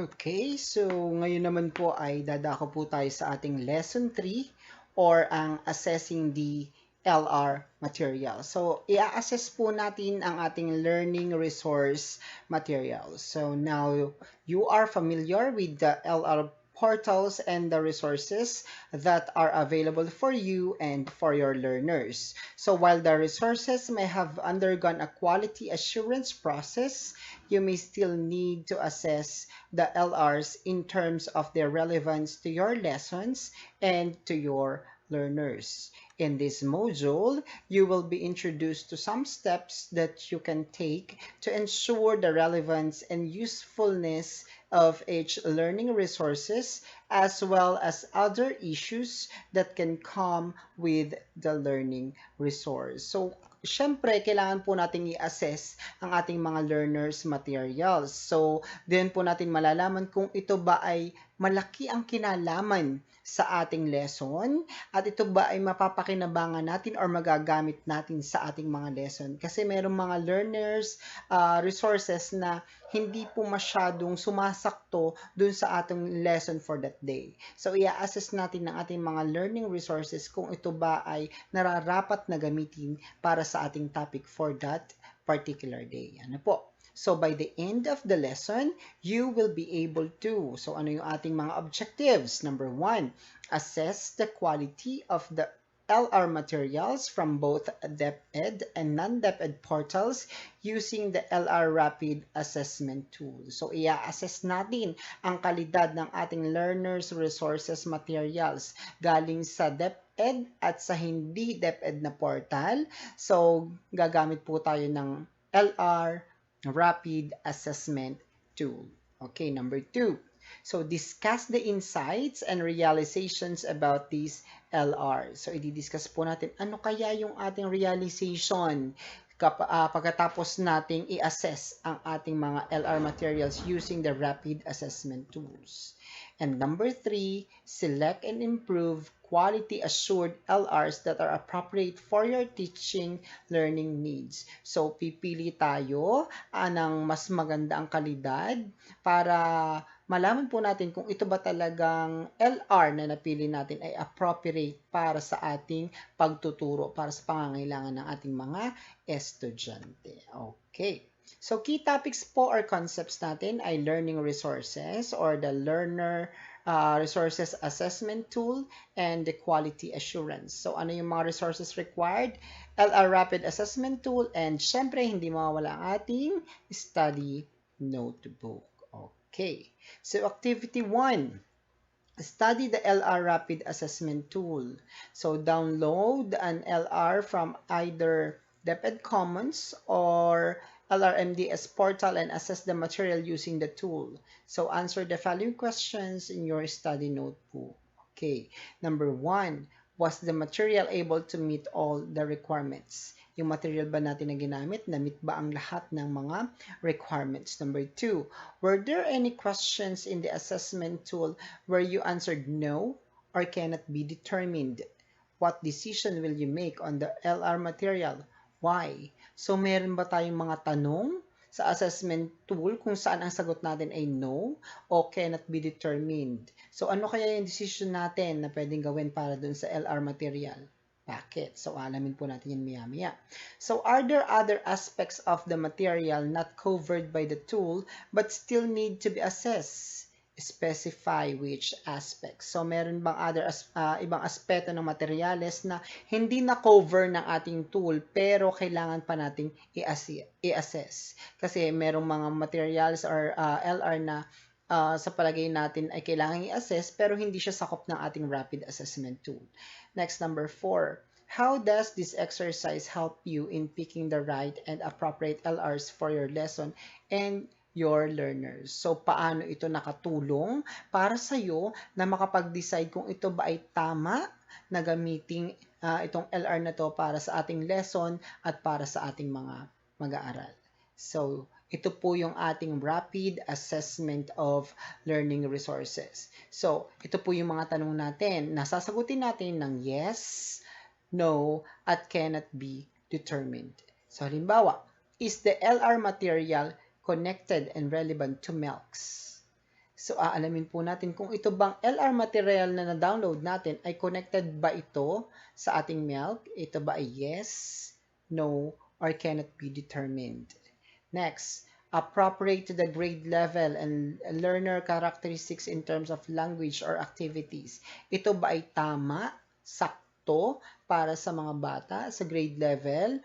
Okay, so ngayon naman po ay dadako po tayo sa ating lesson 3 or ang assessing the LR material. So, i-assess po natin ang ating learning resource material. So, now you are familiar with the LR portals and the resources that are available for you and for your learners. So, while the resources may have undergone a quality assurance process, you may still need to assess the LRs in terms of their relevance to your lessons and to your learners. In this module, you will be introduced to some steps that you can take to ensure the relevance and usefulness of each learning resources as well as other issues that can come with the learning resource. So, syempre, kailangan po nating i-assess ang ating mga learners materials. So, din po natin malalaman kung ito ba ay malaki ang kinalaman sa ating lesson at ito ba ay mapapakinabangan natin or magagamit natin sa ating mga lesson. Kasi merong mga learners resources na hindi po masyadong sumasakto dun sa ating lesson for that day. So, i-assess natin ng ating mga learning resources kung ito ba ay nararapat na gamitin para sa ating topic for that particular day. Ano po? So, by the end of the lesson, you will be able to. So, ano yung ating mga objectives? Number 1, assess the quality of the LR materials from both DepEd and non-DepEd portals using the LR Rapid Assessment Tool. So, i-assess natin ang kalidad ng ating learners resources materials galing sa DepEd at sa hindi DepEd na portal. So, gagamit po tayo ng LR Rapid Assessment Tool. Okay, number 2. So, discuss the insights and realizations about these LR. So, i-discuss po natin ano kaya yung ating realization pagkatapos nating i-assess ang ating mga LR materials using the rapid assessment tools. And number 3, select and improve quality assured LRs that are appropriate for your teaching learning needs. So, pipili tayo ng mas maganda ang kalidad para malaman po natin kung ito ba talagang LR na napili natin ay appropriate para sa ating pagtuturo, para sa pangangailangan ng ating mga estudyante. Okay. So, key topics po or concepts natin ay learning resources or the learner resources assessment tool and the quality assurance. So, ano yung mga resources required? LR Rapid Assessment Tool and syempre, hindi mawawala ang ating study notebook. Okay. So, activity 1. Study the LR Rapid Assessment Tool. So, download an LR from either DepEd Commons or LRMDS portal and assess the material using the tool. So, answer the following questions in your study notebook. Okay. Number 1, was the material able to meet all the requirements? Yung material ba natin na ginamit, na-meet ba ang lahat ng mga requirements? Number 2, were there any questions in the assessment tool where you answered no or cannot be determined? What decision will you make on the LR material? Why? So, meron ba tayong mga tanong sa assessment tool kung saan ang sagot natin ay no o cannot be determined? So, ano kaya yung decision natin na pwedeng gawin para dun sa LR material? Bakit? So, alamin po natin yan maya-maya. So, are there other aspects of the material not covered by the tool but still need to be assessed? Specify which aspects. So, meron bang ibang aspeto ng materyales na hindi na-cover ng ating tool pero kailangan pa nating i-assess? Kasi merong mga materials or LR na sa palagay natin ay kailangan i-assess pero hindi siya sakop ng ating rapid assessment tool. Next, number 4. How does this exercise help you in picking the right and appropriate LRs for your lesson and your learners? So, paano ito nakatulong para sa iyo na makapag-decide kung ito ba ay tama na gamitin itong LR na to para sa ating lesson at para sa ating mga mag-aaral. So, ito po yung ating rapid assessment of learning resources. So, ito po yung mga tanong natin. Nasasagutin natin ng yes, no, at cannot be determined. So, halimbawa, is the LR material connected and relevant to MELCS? So, aalamin po natin kung ito bang LR material na na-download natin ay connected ba ito sa ating MELC? Ito ba ay yes, no, or cannot be determined? Next, appropriate to the grade level and learner characteristics in terms of language or activities. Ito ba ay tama, sakto, para sa mga bata sa grade level?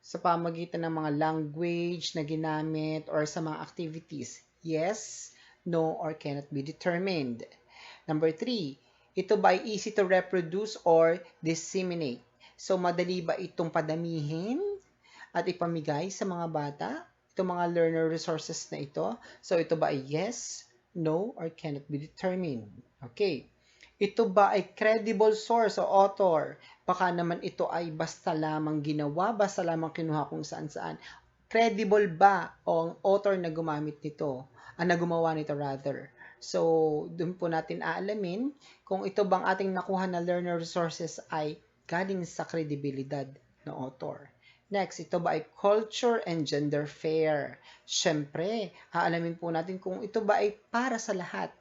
Sa pamagitan ng mga language na ginamit or sa mga activities? Yes, no, or cannot be determined. Number 3, ito ba ay easy to reproduce or disseminate? So, madali ba itong padamihin at ipamigay sa mga bata? Itong mga learner resources na ito. So, ito ba ay yes, no, or cannot be determined? Okay. Ito ba ay credible source o author? Baka naman ito ay basta lamang ginawa, basta lamang kinuha kung saan-saan. Credible ba ang author na gumamit nito? Na gumawa nito rather. So, doon po natin aalamin kung ito bang ating nakuha na learner resources ay galing sa kredibilidad ng author. Next, ito ba ay culture and gender fair? Siyempre, aalamin po natin kung ito ba ay para sa lahat.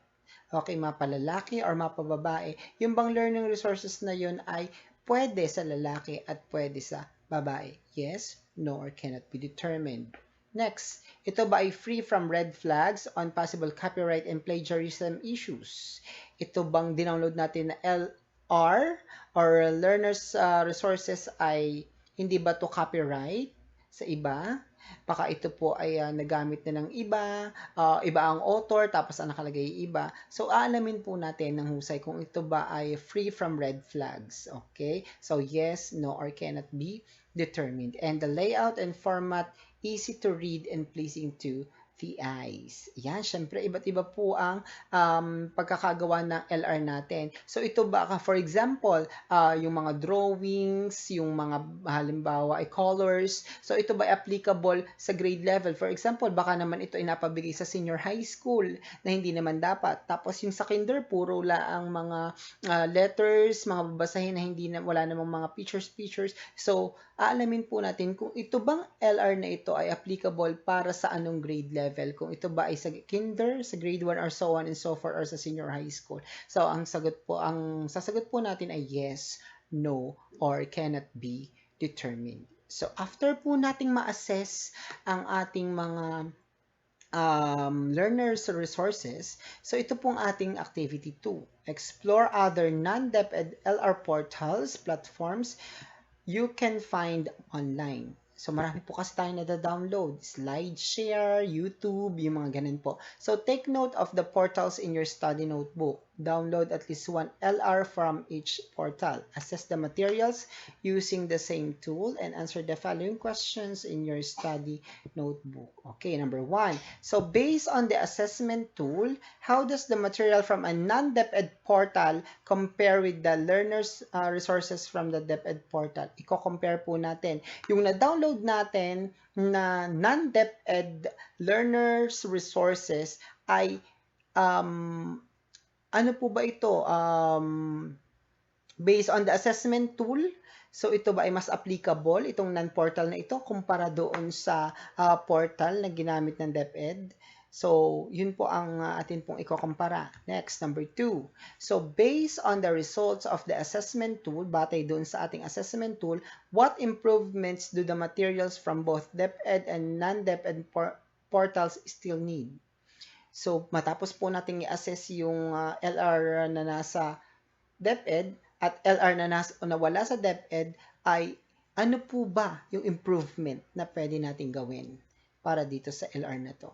Okay, mapalalaki or mapababae. Yung bang learning resources na yun ay pwede sa lalaki at pwede sa babae? Yes, no, or cannot be determined. Next, ito ba ay free from red flags on possible copyright and plagiarism issues? Ito bang dinownload natin na LR or learners resources ay hindi ba to copyright sa iba? Baka ito po ay nagamit na ng iba, iba ang author, tapos ang nakalagay iba. So, aalamin po natin ng husay kung ito ba ay free from red flags. Okay? So, yes, no, or cannot be determined. And the layout and format, easy to read and pleasing to the eyes. Yan, syempre, iba't iba po ang pagkakagawa ng LR natin. So, ito ba, for example, yung mga drawings, yung mga halimbawa ay colors. So, ito ba applicable sa grade level? For example, baka naman ito ay napabigay sa senior high school na hindi naman dapat. Tapos yung sa kinder, puro laang mga letters, mga babasahin na hindi na, wala namang mga pictures. So, aalamin po natin kung ito bang LR na ito ay applicable para sa anong grade level. Kung ito ba ay sa kinder, sa grade 1 or so on and so forth or sa senior high school. So, ang sasagot po natin ay yes, no, or cannot be determined. So, after po nating ma-assess ang ating mga learners resources, so ito pong ating activity 2. Explore other non-DepEd LR portals, platforms you can find online. So, marami po kasi tayo nada-download. SlideShare, YouTube, yung mga ganun po. So, take note of the portals in your study notebook. Download at least one LR from each portal. Assess the materials using the same tool and answer the following questions in your study notebook. Okay, number 1. So, based on the assessment tool, how does the material from a non-DepEd portal compare with the learners resources from the DepEd portal? Iko-compare po natin. Yung na-download natin na non-DepEd learners resources ay ano po ba ito? Based on the assessment tool, so ito ba ay mas applicable, itong non-portal na ito, kumpara doon sa portal na ginamit ng DepEd? So, yun po ang atin pong ikukumpara. Next, number 2. So, based on the results of the assessment tool, batay doon sa ating assessment tool, what improvements do the materials from both DepEd and non-DepEd portals still need? So, matapos po natin i-assess yung LR na nasa DepEd at LR na wala sa DepEd, ay ano po ba yung improvement na pwede natin gawin para dito sa LR na to?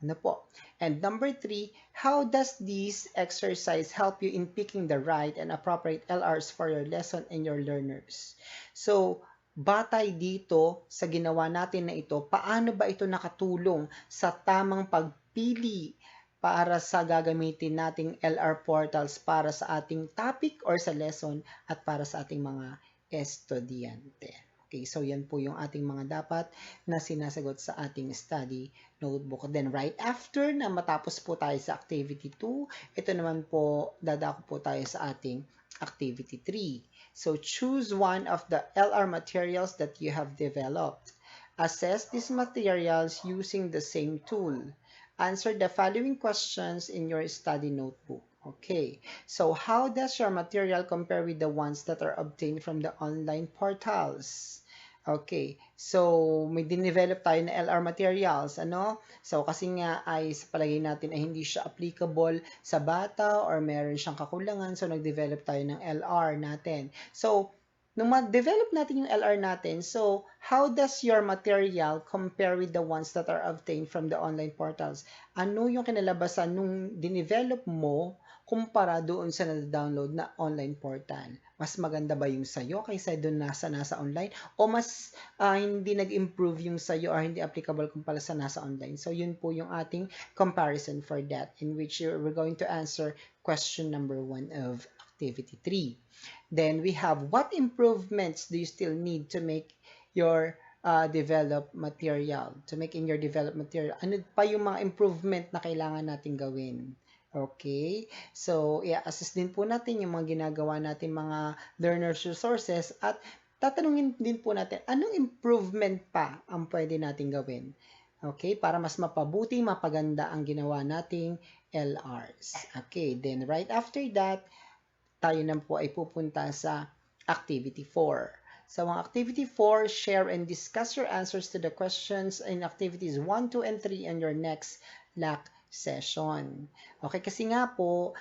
Ano po? And number 3, how does this exercise help you in picking the right and appropriate LRs for your lesson and your learners? So, batay dito sa ginawa natin na ito, paano ba ito nakatulong sa tamang pagpili para sa gagamitin nating LR portals para sa ating topic or sa lesson at para sa ating mga estudyante? Okay, so yan po yung ating mga dapat na sinasagot sa ating study notebook. Then right after na matapos po tayo sa activity 2, ito naman po, dadako po tayo sa ating activity 3. So choose one of the LR materials that you have developed. Assess these materials using the same tool. answer the following questions in your study notebook. Okay, so how does your material compare with the ones that are obtained from the online portals? Okay, so may dinevelop tayo na LR materials, ano? So kasi nga ay sa palagay natin ay hindi siya applicable sa bata or meron siyang kakulangan, so nag-develop tayo ng LR natin. So, nung ma-develop natin yung LR natin, so how does your material compare with the ones that are obtained from the online portals? Ano yung kinalabasan nung dinevelop mo kumpara doon sa na-download na online portal? Mas maganda ba yung sa'yo kaysa doon nasa online? O mas hindi nag-improve yung sa'yo or hindi applicable kumpara sa nasa online? So yun po yung ating comparison for that, in which we're going to answer question number 1 of activity 3. Then we have, what improvements do you still need to make your developed material? To make in your developed material. Ano pa yung mga improvement na kailangan natin gawin? Okay? So, i-assess din po natin yung mga ginagawa natin mga learners resources at tatanungin din po natin, anong improvement pa ang pwede natin gawin? Okay? Para mas mapabuti, mapaganda ang ginawa nating LRs. Okay, then right after that, tayo na po ay pupunta sa activity 4. So, ang activity 4, share and discuss your answers to the questions in activities 1, 2, and 3 on your next LAC session. Okay, kasi nga po,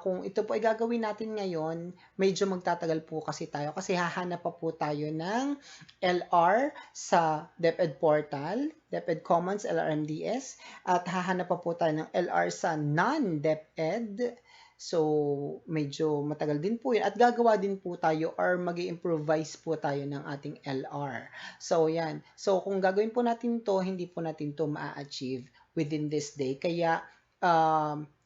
kung ito po ay gagawin natin ngayon, medyo magtatagal po kasi tayo kasi hahanap pa po tayo ng LR sa DepEd portal, DepEd Commons, LRMDS, at hahanap pa po tayo ng LR sa non-DepEd. So, medyo matagal din po yun. At gagawa din po tayo or mag-improvise po tayo ng ating LR. So, yan. So, kung gagawin po natin to, hindi po natin to ma-achieve within this day. Kaya,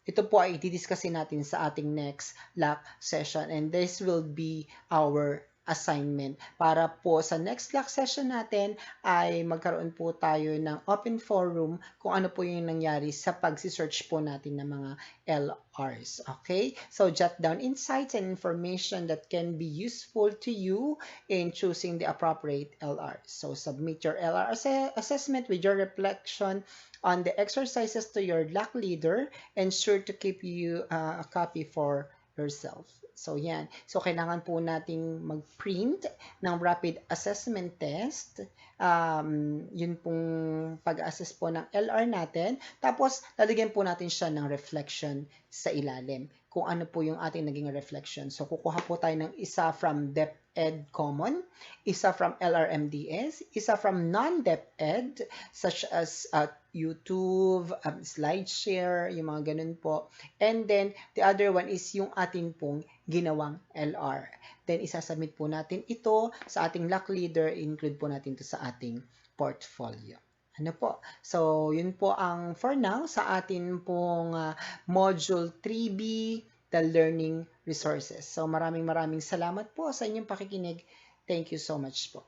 ito po ay i-discussin natin sa ating next LAC session. And this will be our assignment. Para po sa next LAC session natin ay magkaroon po tayo ng open forum kung ano po yung nangyari sa pag-search po natin ng mga LRs. Okay? So, jot down insights and information that can be useful to you in choosing the appropriate LRs. So, submit your LR assessment with your reflection on the exercises to your LAC leader, and sure to keep you a copy for yourself. So, yan. So, kailangan po nating mag-print ng rapid assessment test. Yun pong pag-assess po ng LR natin. Tapos, lalagyan po natin siya ng reflection sa ilalim kung ano po yung ating naging reflection. So, kukuha po tayo ng isa from DepEd Common, isa from LRMDS, isa from non-DepEd, such as YouTube, SlideShare, yung mga ganun po. And then, the other one is yung ating pong ginawang LR. Then, isasubmit po natin ito sa ating LAC leader, include po natin ito sa ating portfolio. Ano po? So, yun po ang for now sa atin pong Module 3B, the Learning Resources. So, maraming salamat po sa inyong pakikinig. Thank you so much po.